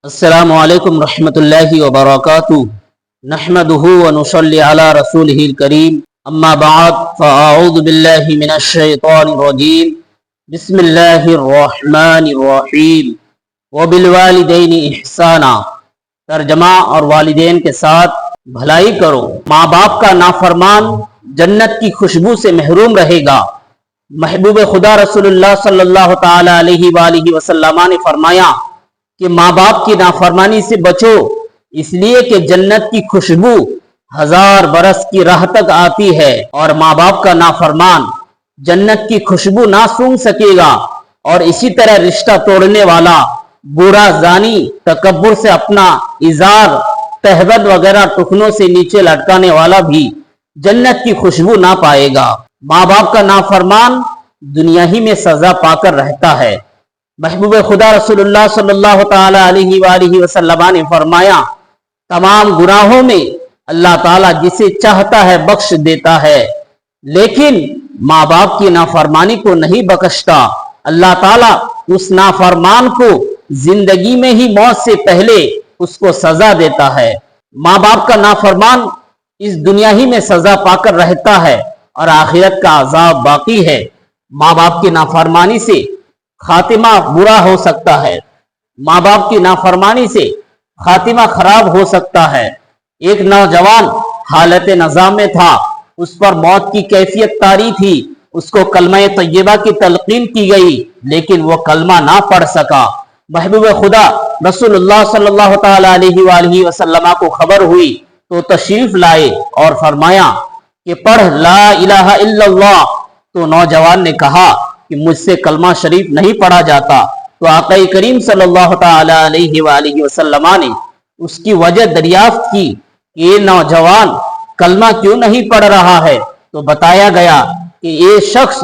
السلام علیکم ورحمۃ اللہ وبرکاتہ نحمدہ ونصلی علی رسولہ الکریم اما بعد فاعوذ باللہ من الشیطان الرجیم بسم اللہ الرحمن الرحیم وبالوالدین احسانا ترجمہ اور والدین کے ساتھ بھلائی کرو۔ ماں باپ کا نافرمان جنت کی خوشبو سے محروم رہے گا۔ محبوب خدا رسول اللہ صلی اللہ تعالی علیہ وآلہ وسلم نے فرمایا کہ ماں باپ کی نافرمانی سے بچو، اس لیے کہ جنت کی خوشبو 1000 برس کی راہ تک آتی ہے، اور ماں باپ کا نافرمان جنت کی خوشبو نہ سونگھ سکے گا۔ اور اسی طرح رشتہ توڑنے والا، برا زانی، تکبر سے اپنا ازار تہبند وغیرہ ٹخنوں سے نیچے لٹکانے والا بھی جنت کی خوشبو نہ پائے گا۔ ماں باپ کا نافرمان دنیا ہی میں سزا پا کر رہتا ہے۔ محبوب خدا رسول اللہ صلی اللہ تعالی علیہ وآلہ وسلم نے فرمایا، تمام گناہوں میں اللہ تعالیٰ جسے چاہتا ہے بخش دیتا ہے، لیکن ماں باپ کی نافرمانی کو نہیں بخشتا۔ اللہ تعالیٰ اس نافرمان کو زندگی میں ہی موت سے پہلے اس کو سزا دیتا ہے۔ ماں باپ کا نافرمان اس دنیا ہی میں سزا پا کر رہتا ہے اور آخرت کا عذاب باقی ہے۔ ماں باپ کی نافرمانی سے خاتمہ برا ہو سکتا ہے، ماں باپ کی نافرمانی سے خاتمہ خراب ہو سکتا ہے۔ ایک نوجوان حالت نظام میں تھا، اس پر موت کی کیفیت طاری تھی، اس کو کلمہ طیبہ کی تلقین کی گئی، لیکن وہ کلمہ نہ پڑھ سکا۔ محبوب خدا رسول اللہ صلی اللہ تعالی علیہ وآلہ وسلم کو خبر ہوئی تو تشریف لائے اور فرمایا کہ پڑھ لا الہ الا اللہ۔ تو نوجوان نے کہا کہ مجھ سے کلمہ شریف نہیں پڑھا جاتا۔ تو آقا کریم صلی اللہ تعالی علیہ وآلہ وسلم نے اس کی وجہ دریافت کی کہ یہ نوجوان کلمہ کیوں نہیں پڑھ رہا ہے، تو بتایا گیا کہ یہ شخص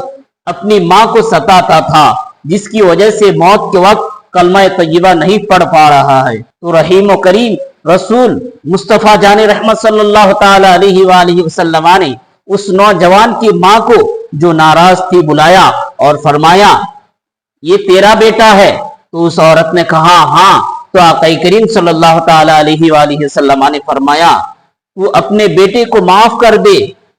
اپنی ماں کو ستاتا تھا، جس کی وجہ سے موت کے وقت کلمہ طیبہ نہیں پڑھ پا رہا ہے۔ تو رحیم و کریم رسول مصطفیٰ جان رحمت صلی اللہ تعالی علیہ وآلہ وسلم نے اس نوجوان کی ماں کو جو ناراض تھی بلایا اور فرمایا یہ تیرا بیٹا ہے؟ تو اس عورت نے کہا ہاں۔ تو آقا کریم صلی اللہ تعالی علیہ وآلہ وسلم نے فرمایا تو اپنے بیٹے کو معاف کر دے۔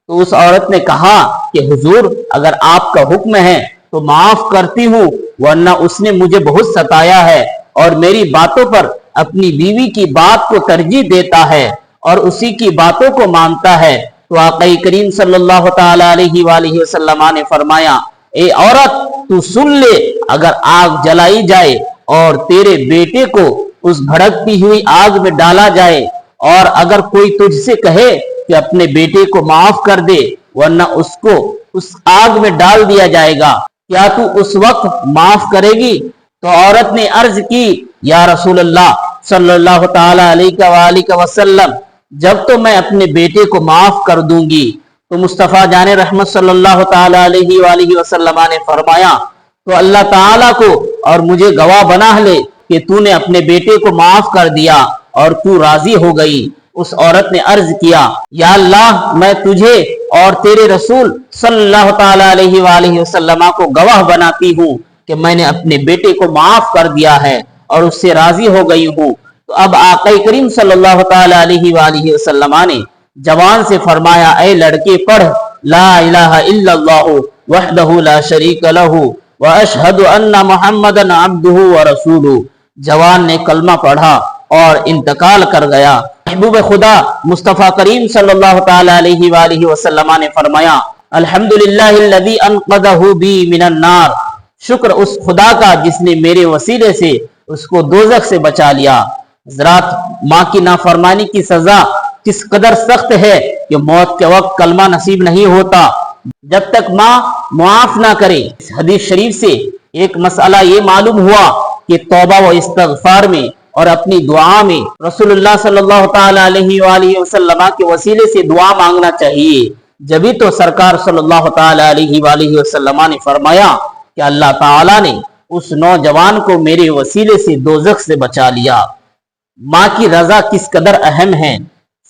تو اس عورت نے کہا کہ حضور اگر آپ کا حکم ہے تو معاف کرتی ہوں، ورنہ اس نے مجھے بہت ستایا ہے اور میری باتوں پر اپنی بیوی کی بات کو ترجیح دیتا ہے اور اسی کی باتوں کو مانتا ہے۔ تو آقا کریم صلی اللہ تعالی علیہ وآلہ وسلم نے فرمایا اے عورت تو سن لے، اگر آگ جلائی جائے اور تیرے بیٹے کو اس بھڑکتی ہوئی آگ میں ڈالا جائے، اور اگر کوئی تجھ سے کہے کہ اپنے بیٹے کو معاف کر دے ورنہ اس کو اس آگ میں ڈال دیا جائے گا، کیا تو اس وقت معاف کرے گی؟ تو عورت نے عرض کی یا رسول اللہ صلی اللہ تعالی علیہ وآلہ وسلم جب تو میں اپنے بیٹے کو معاف کر دوں گی۔ تو مصطفیٰ جان رحمت صلی اللہ تعالی علیہ وآلہ وسلم نے فرمایا تو اللہ تعالیٰ کو اور مجھے گواہ بنا لے کہ تو نے اپنے بیٹے کو معاف کر دیا اور تو راضی ہو گئی۔ اس عورت نے عرض کیا یا اللہ میں تجھے اور تیرے رسول صلی اللہ تعالی علیہ وآلہ وسلم کو گواہ بناتی ہوں کہ میں نے اپنے بیٹے کو معاف کر دیا ہے اور اس سے راضی ہو گئی ہوں۔ تو اب آقا کریم صلی اللہ تعالی علیہ وآلہ وسلم نے جوان سے فرمایا اے لڑکے پڑھ لا الہ الا اللہ وحدہ لا شریک لہ واشہد ان محمدا عبدہ ورسولہ۔ جوان نے کلمہ پڑھا اور انتقال کر گیا۔ محبوب خدا مصطفیٰ کریم صلی اللہ تعالی علیہ وآلہ وسلم نے فرمایا الحمدللہ الذی انقذہ بی من النار، شکر اس خدا کا جس نے میرے وسیلے سے اس کو دوزخ سے بچا لیا۔ حضرات ماں کی نافرمانی کی سزا کس قدر سخت ہے کہ موت کے وقت کلمہ نصیب نہیں ہوتا جب تک ماں معاف نہ کرے۔ اس حدیث شریف سے ایک مسئلہ یہ معلوم ہوا کہ توبہ و استغفار میں اور اپنی دعا میں رسول اللہ صلی اللہ تعالی علیہ وآلہ وسلم کے وسیلے سے دعا مانگنا چاہیے۔ جبھی تو سرکار صلی اللہ تعالی علیہ وآلہ وسلم نے فرمایا کہ اللہ تعالی نے اس نوجوان کو میرے وسیلے سے دوزخ سے بچا لیا۔ ماں کی رضا کس قدر اہم ہے۔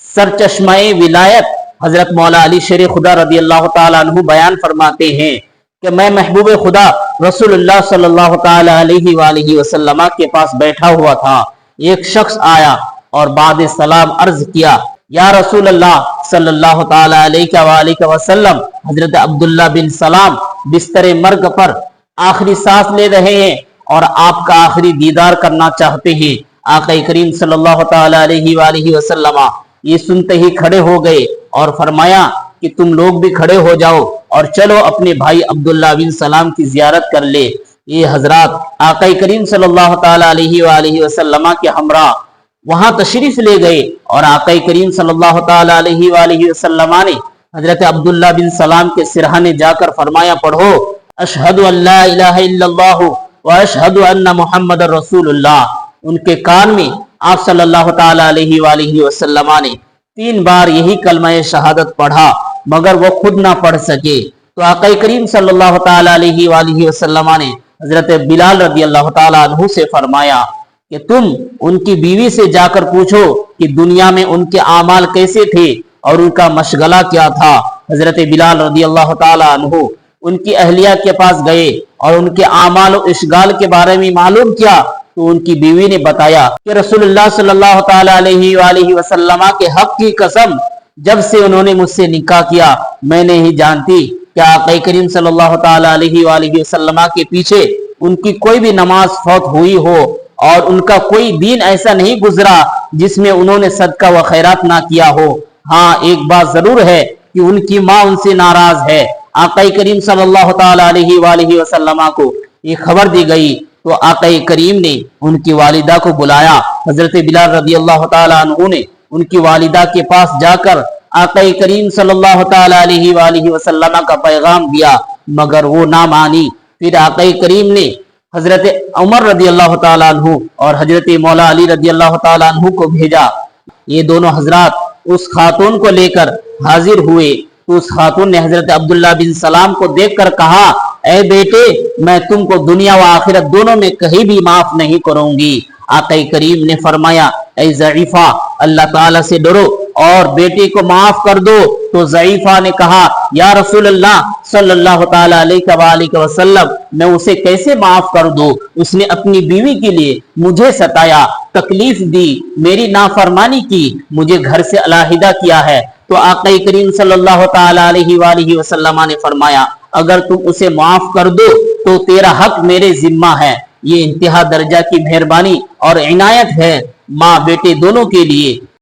سرچشمہ ولایت حضرت مولا علی شیر خدا رضی اللہ تعالیٰ عنہ بیان فرماتے ہیں کہ میں محبوب خدا رسول اللہ صلی اللہ تعالی علیہ وآلہ وسلم کے پاس بیٹھا ہوا تھا، ایک شخص آیا اور بعد سلام عرض کیا، یا رسول اللہ صلی اللہ تعالی علیہ وآلہ وسلم، حضرت عبداللہ بن سلام بستر مرگ پر آخری سانس لے رہے ہیں اور آپ کا آخری دیدار کرنا چاہتے ہیں۔ آقا کریم صلی اللہ تعالی علیہ وآلہ وسلم یہ سنتے ہی کھڑے ہو گئے اور فرمایا کہ تم لوگ بھی کھڑے ہو جاؤ اور چلو اپنے بھائی عبداللہ بن سلام کی زیارت کر لے۔ یہ حضرات آقا کریم صلی اللہ تعالی علیہ وآلہ وسلم کے ہمراہ وہاں تشریف لے گئے اور آقا کریم صلی اللہ تعالی علیہ وآلہ وسلم نے حضرت عبداللہ بن سلام کے سرہانے جا کر فرمایا، پڑھو اشہد ان لا الہ الا اللہ واشہد ان محمد رسول اللہ۔ ان کے کان میں آپ صلی اللہ تعالی علیہ وآلہ وسلم نے 3 بار یہی کلمہ شہادت پڑھا، مگر وہ خود نہ پڑھ سکے تو آقا کریم صلی اللہ تعالی علیہ وآلہ وسلم نے حضرت بلال رضی اللہ تعالی عنہ سے فرمایا کہ تم ان کی بیوی سے جا کر پوچھو کہ دنیا میں ان کے اعمال کیسے تھے اور ان کا مشغلہ کیا تھا۔ حضرت بلال رضی اللہ تعالی عنہ ان کی اہلیہ کے پاس گئے اور ان کے اعمال و اشغال کے بارے میں معلوم کیا تو ان کی بیوی نے بتایا کہ رسول اللہ صلی اللہ تعالی علیہ وآلہ وسلم کے حق کی قسم، جب سے انہوں نے مجھ سے نکاح کیا میں نہیں جانتی کہ آقا کریم صلی اللہ تعالی علیہ وآلہ وسلم کے پیچھے ان کی کوئی بھی نماز فوت ہوئی ہو اور ان کا کوئی دین ایسا نہیں گزرا جس میں انہوں نے صدقہ و خیرات نہ کیا ہو۔ ہاں ایک بات ضرور ہے کہ ان کی ماں ان سے ناراض ہے۔ آقا کریم صلی اللہ تعالی علیہ وآلہ وسلم کو یہ خبر دی گئی تو آقا کریم نے ان کی والدہ کو بلایا۔ حضرت بلال رضی اللہ تعالی عنہ نے ان کی والدہ کے پاس جا کر آقا کریم صلی اللہ تعالی علیہ وآلہ وسلم کا پیغام دیا، مگر وہ نہ مانی۔ پھر آقا کریم نے حضرت عمر رضی اللہ تعالیٰ عنہ اور حضرت مولا علی رضی اللہ تعالیٰ عنہ کو بھیجا۔ یہ دونوں حضرات اس خاتون کو لے کر حاضر ہوئے تو اس خاتون نے حضرت عبداللہ بن سلام کو دیکھ کر کہا، اے بیٹے میں تم کو دنیا و آخرت دونوں میں کہیں بھی معاف نہیں کروں گی۔ آقا کریم نے فرمایا، اے ضعیفہ اللہ تعالیٰ سے ڈرو اور بیٹے کو معاف کر دو۔ تو ضعیفہ نے کہا، یا رسول اللہ صلی اللہ تعالی علیہ وآلہ وسلم میں اسے کیسے معاف کر دوں؟ اس نے اپنی بیوی کے لیے مجھے ستایا، تکلیف دی، میری نافرمانی کی، مجھے گھر سے علیحدہ کیا ہے۔ تو آقا کریم صلی اللہ تعالی علیہ وآلہ وسلم نے فرمایا، اگر تم اسے معاف کر دو تو تیرا حق میرے ذمہ ہے۔ یہ انتہا درجہ کی مہربانی اور عنایت ہے ماں بیٹے دونوں کے لیے۔